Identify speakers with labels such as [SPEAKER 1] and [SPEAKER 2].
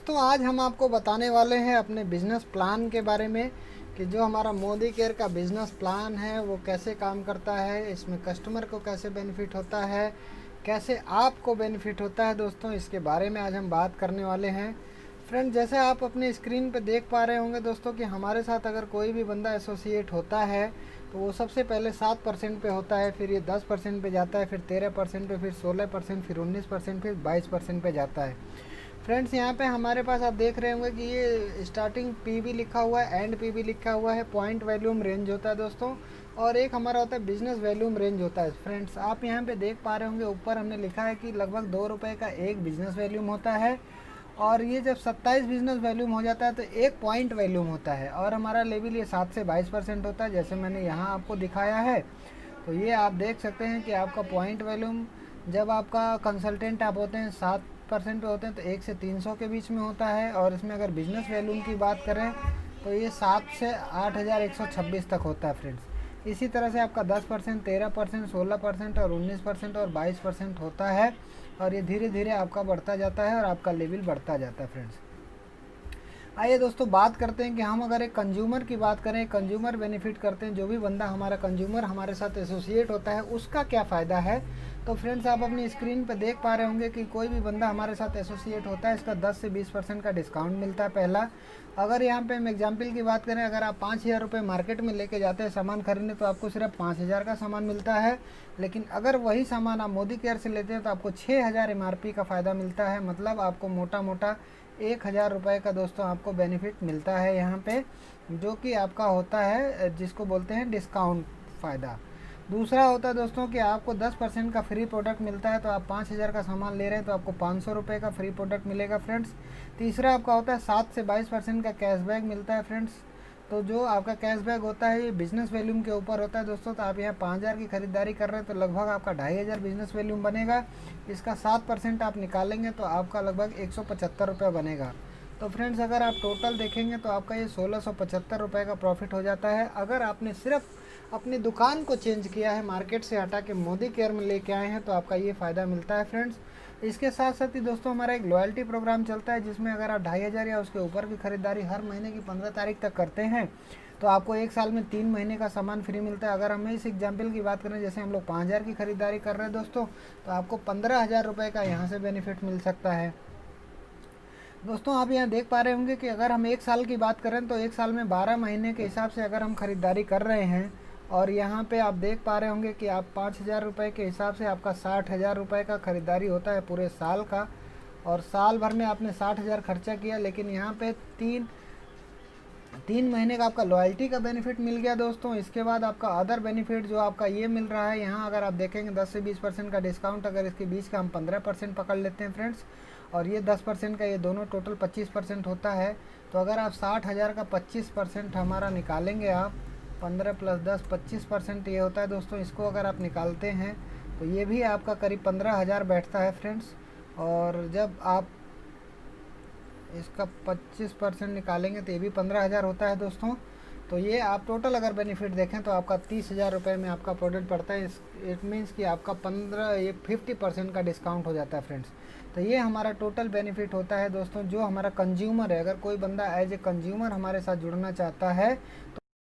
[SPEAKER 1] दोस्तों आज हम आपको बताने वाले हैं अपने बिज़नेस प्लान के बारे में कि जो हमारा मोदी केयर का बिज़नेस प्लान है वो कैसे काम करता है, इसमें कस्टमर को कैसे बेनिफिट होता है, कैसे आपको बेनिफिट होता है। दोस्तों इसके बारे में आज हम बात करने वाले हैं। फ्रेंड, जैसे आप अपने स्क्रीन पे देख पा रहे होंगे दोस्तों कि हमारे साथ अगर कोई भी बंदा एसोसिएट होता है तो वो सबसे पहले 7% पे होता है, फिर ये 10% पे जाता है, फिर 13% पे, फिर 16%, फिर 19%, फिर 22% पे जाता है। फ्रेंड्स, यहाँ पे हमारे पास आप देख रहे होंगे कि ये स्टार्टिंग पीवी लिखा हुआ है, एंड पीवी लिखा हुआ है, पॉइंट वैल्यूम रेंज होता है दोस्तों, और एक हमारा होता है बिजनेस वैल्यूम रेंज होता है। फ्रेंड्स, आप यहाँ पे देख पा रहे होंगे ऊपर हमने लिखा है कि लगभग 2 रुपये का एक बिजनेस वैल्यूम होता है, और ये जब 27 बिजनेस वैल्यूम हो जाता है तो एक पॉइंट वैल्यूम होता है, और हमारा लेवल ये 7 से 22% होता है जैसे मैंने यहाँ आपको दिखाया है। तो ये आप देख सकते हैं कि आपका पॉइंट वैल्यूम जब आपका कंसल्टेंट आप होते हैं 7% पे होते हैं तो 1 से 300 के बीच में होता है, और इसमें अगर बिजनेस वैल्यूम की बात करें तो ये 7 से 8126 तक होता है। फ्रेंड्स, इसी तरह से आपका 10%, 13%, 16% और 19% और 22% होता है, और ये धीरे धीरे आपका बढ़ता जाता है और आपका लेवल बढ़ता जाता है। फ्रेंड्स, आइए दोस्तों बात करते हैं कि हम अगर एक कंज्यूमर की बात करें, कंज्यूमर बेनिफिट करते हैं, जो भी बंदा हमारा कंज्यूमर हमारे साथ एसोसिएट होता है उसका क्या फ़ायदा है। तो फ्रेंड्स, आप अपनी स्क्रीन पर देख पा रहे होंगे कि कोई भी बंदा हमारे साथ एसोसिएट होता है इसका 10 से 20% का डिस्काउंट मिलता है पहला। अगर यहाँ पे हम एग्जाम्पल की बात करें, अगर आप 5,000 रुपये मार्केट में लेके जाते हैं सामान खरीदने तो आपको सिर्फ 5,000 का सामान मिलता है, लेकिन अगर वही सामान आप मोदी केयर से लेते हैं तो आपको 6,000 MRP का फ़ायदा मिलता है। मतलब आपको मोटा मोटा 1,000 रुपये का दोस्तों आपको बेनिफिट मिलता है यहाँ पे, जो कि आपका होता है जिसको बोलते हैं डिस्काउंट फ़ायदा। दूसरा होता है दोस्तों कि आपको 10% का फ्री प्रोडक्ट मिलता है, तो आप 5,000 का सामान ले रहे हैं तो आपको 500 रुपये का फ्री प्रोडक्ट मिलेगा। फ्रेंड्स, तीसरा आपका होता है 7 से 22% का कैशबैक मिलता है। फ्रेंड्स, तो जो आपका कैशबैक होता है ये बिजनेस वैल्यूम के ऊपर होता है दोस्तों। तो आप यहाँ 5,000 की खरीदारी कर रहे हैं तो लगभग आपका 2,500 बिजनेस वैल्यूम बनेगा। इसका 7% आप निकालेंगे तो आपका लगभग 175 रुपये बनेगा। तो फ्रेंड्स, अगर आप टोटल देखेंगे तो आपका ये 1,675 रुपये का प्रॉफिट हो जाता है। अगर आपने सिर्फ अपनी दुकान को चेंज किया है, मार्केट से हटा के मोदी केयर में लेके आए हैं, तो आपका ये फ़ायदा मिलता है। फ्रेंड्स, इसके साथ साथ ही दोस्तों हमारा एक लॉयल्टी प्रोग्राम चलता है जिसमें अगर आप 2,500 या उसके ऊपर की खरीदारी हर महीने की 15 तारीख तक करते हैं तो आपको एक साल में 3 महीने का सामान फ्री मिलता है। अगर हम इस एग्जाम्पल की बात करें, जैसे हम लोग 5,000 की खरीदारी कर रहे हैं दोस्तों, तो आपको 15,000 रुपये का यहाँ से बेनिफिट मिल सकता है। दोस्तों, आप यहाँ देख पा रहे होंगे कि अगर हम एक साल की बात करें तो एक साल में 12 महीने के हिसाब से अगर हम खरीदारी कर रहे हैं, और यहाँ पे आप देख पा रहे होंगे कि आप 5,000 रुपये के हिसाब से आपका 60,000 रुपये का खरीदारी होता है पूरे साल का, और साल भर में आपने 60,000 खर्चा किया, लेकिन यहाँ पे तीन महीने का आपका लॉयल्टी का बेनिफिट मिल गया दोस्तों। इसके बाद आपका अदर बेनिफिट जो आपका ये मिल रहा है, यहाँ अगर आप देखेंगे 10 से 20% का डिस्काउंट, अगर इसके बीच का हम 15% पकड़ लेते हैं फ्रेंड्स, और ये 10% का, ये दोनों टोटल 25% होता है। तो अगर आप 60,000 का 25% हमारा निकालेंगे, आप 15 + 10 25% ये होता है दोस्तों। इसको अगर आप निकालते हैं तो ये भी आपका करीब 15,000 बैठता है फ्रेंड्स। और जब आप इसका 25% निकालेंगे तो ये भी 15,000 होता है दोस्तों। तो ये आप टोटल अगर बेनिफिट देखें तो आपका 30,000 रुपये में आपका प्रोडक्ट पड़ता है। इट मीन्स कि आपका 50% का डिस्काउंट हो जाता है फ्रेंड्स। तो ये हमारा टोटल बेनिफिट होता है दोस्तों। जो हमारा कंज्यूमर है, अगर कोई बंदा एज ए कंज्यूमर हमारे साथ जुड़ना चाहता है